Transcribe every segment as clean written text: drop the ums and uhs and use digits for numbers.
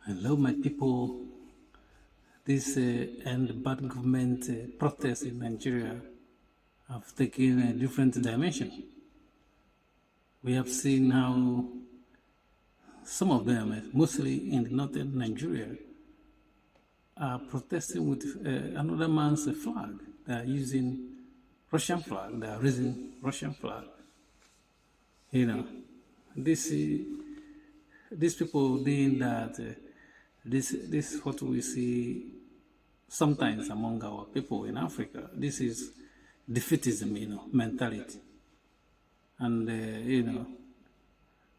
Hello, my people. This and bad government protests in Nigeria have taken a different dimension. We have seen how some of them, mostly in northern Nigeria, are protesting with another man's flag. They are using Russian flag. They are raising Russian flag. You know, these people doing that. This is what we see sometimes among our people in Africa. This is defeatism, mentality, and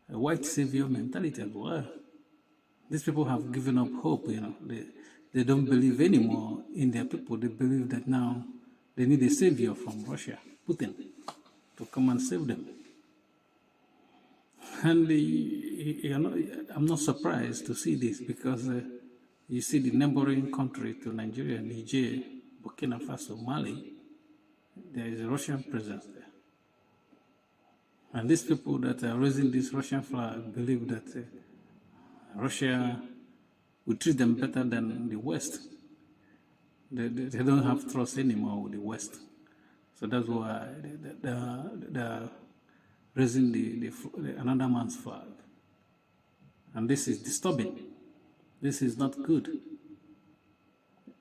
a white savior mentality as well. These people have given up hope. They don't believe anymore in their people. They believe that now they need a savior from Russia, Putin, to come and save them. And I'm not surprised to see this because you see the neighboring country to Nigeria, Niger, Burkina Faso, Mali, there is a Russian presence there. And these people that are raising this Russian flag believe that Russia will treat them better than the West. They don't have trust anymore with the West. So that's why they're raising another man's flag. And this is disturbing. This is not good.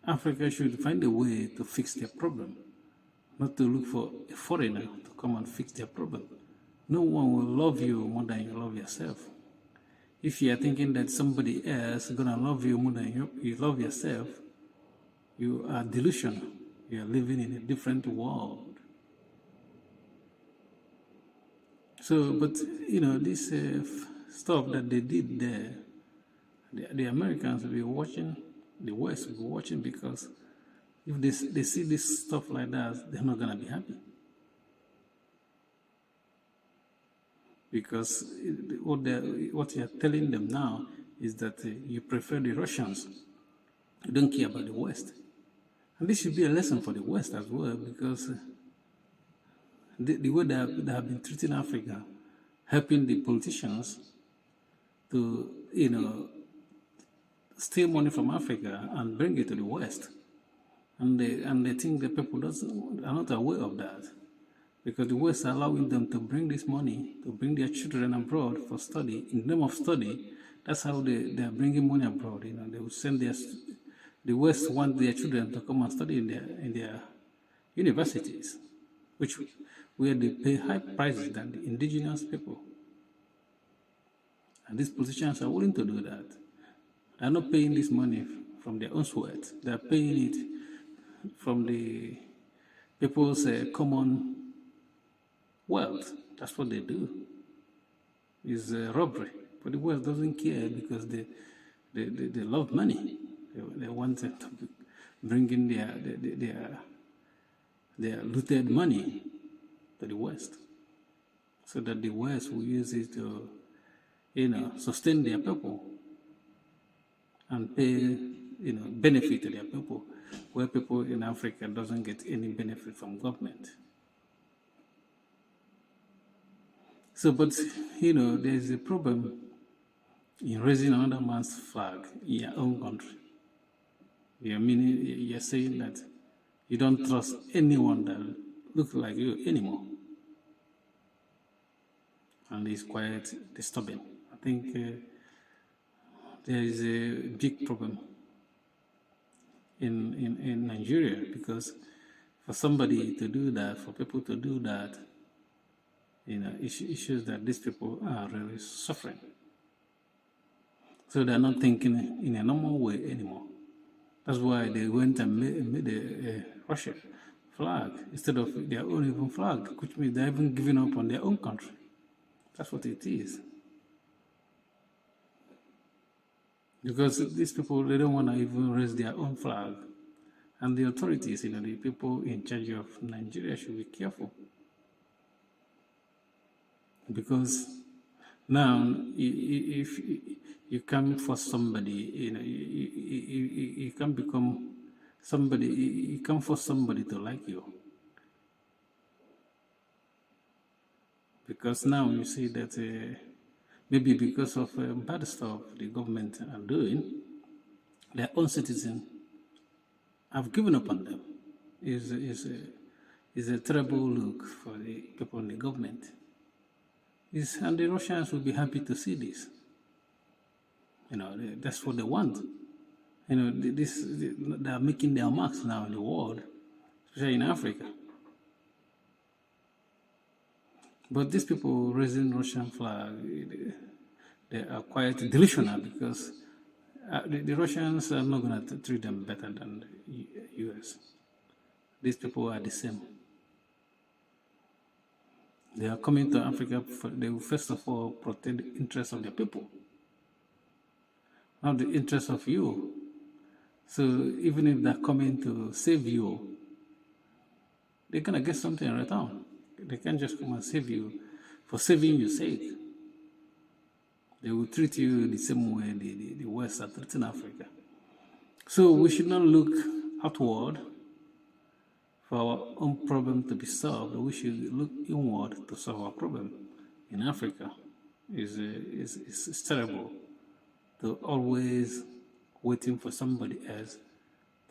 Africa should find a way to fix their problem, not to look for a foreigner to come and fix their problem. No one will love you more than you love yourself. If you are thinking that somebody else is going to love you more than you love yourself, you are delusional. You are living in a different world. So, but this stuff that they did there, the Americans will be watching, the West will be watching, because if they see this stuff like that, they're not going to be happy. Because what you're telling them now is that you prefer the Russians. You don't care about the West. And this should be a lesson for the West as well, because the way they have been treating Africa, helping the politicians to, steal money from Africa and bring it to the West. And they think the people are not aware of that, because the West are allowing them to bring this money, to bring their children abroad for study. In the name of study, that's how they are bringing money abroad. They will send the West want their children to come and study in their universities, where they pay high prices than the indigenous people. And these politicians are willing to do that. They are not paying this money from their own sweat. They are paying it from the people's common wealth. That's what they do. It's robbery. But the West doesn't care, because they love money. They want to bring in their looted money to the West, so that the West will use it to, sustain their people and pay, benefit to their people, where people in Africa doesn't get any benefit from government. So, but, there's a problem in raising another man's flag in your own country. You're saying that you don't trust anyone that looks like you anymore. And it's quite disturbing. I think there is a big problem in Nigeria, because for somebody to do that, for people to do that, it shows that these people are really suffering. So they're not thinking in a normal way anymore. That's why they went and made a Russian flag instead of their own even flag, which means they're even giving up on their own country. That's what it is. Because these people, they don't want to even raise their own flag. And the authorities, the people in charge of Nigeria should be careful. Because now, if you come for somebody, you can become somebody, you can force somebody to like you. Because now you see that maybe because of bad stuff the government are doing, their own citizens have given up on them. Is a terrible look for the people in the government. And the Russians will be happy to see this. That's what they want. They are making their marks now in the world, especially in Africa. But these people raising Russian flag, they are quite delusional because the Russians are not going to treat them better than the US. These people are the same. They are coming to Africa, they will first of all protect the interests of their people, not the interests of you. So even if they're coming to save you, they're going to get something in return. They can't just come and save you for saving your sake. They will treat you the same way the West are treating Africa. So we should not look outward for our own problem to be solved. We should look inward to solve our problem. In Africa, it's terrible to always waiting for somebody else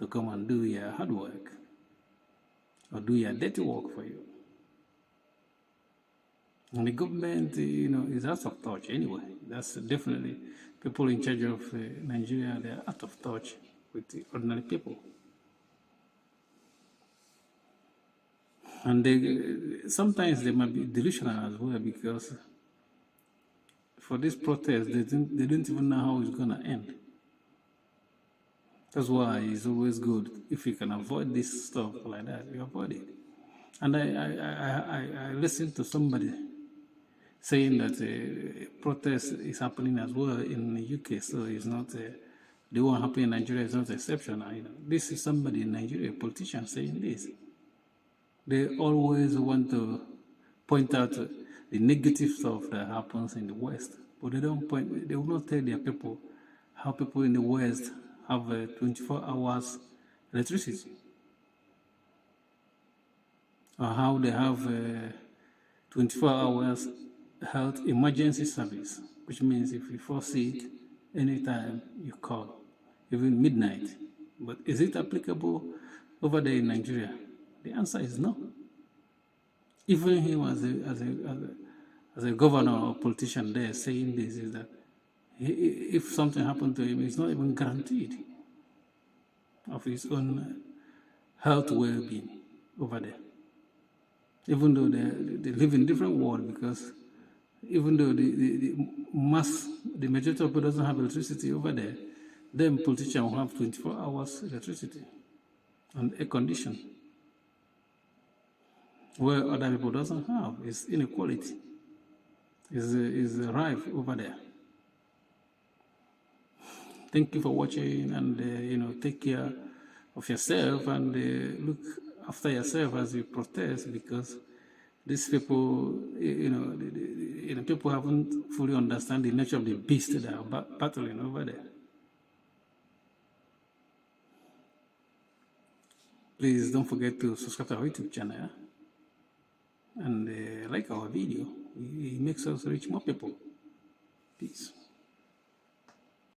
to come and do your hard work or do your dirty work for you. And the government, is out of touch anyway. That's definitely people in charge of Nigeria. They're out of touch with the ordinary people. And sometimes they might be delusional as well because for this protest, they don't even know how it's going to end. That's why it's always good if you can avoid this stuff like that, you avoid it. And I listened to somebody saying that protest is happening as well in the UK, so it's not the one happening in Nigeria is not exceptional. This is somebody in Nigeria, a politician, saying this. They always want to point out the negative stuff that happens in the West, but they will not tell their people how people in the West have 24 hours electricity, or how they have 24 hours health emergency service, which means if you fall sick, anytime you call, even midnight. But is it applicable over there in Nigeria? The answer is no. Even him as a governor or politician there saying this is that if something happened to him, he's not even guaranteed of his own health well-being over there. Even though they live in a different world, because even though the majority of people doesn't have electricity over there, then politicians will have 24 hours electricity and air condition, where other people doesn't have. It's inequality. Is rife over there. Thank you for watching, and take care of yourself and look after yourself as you protest, because these people, people haven't fully understand the nature of the beast that are battling over there. Please don't forget to subscribe to our YouTube channel and like our video. It makes us reach more people. Peace.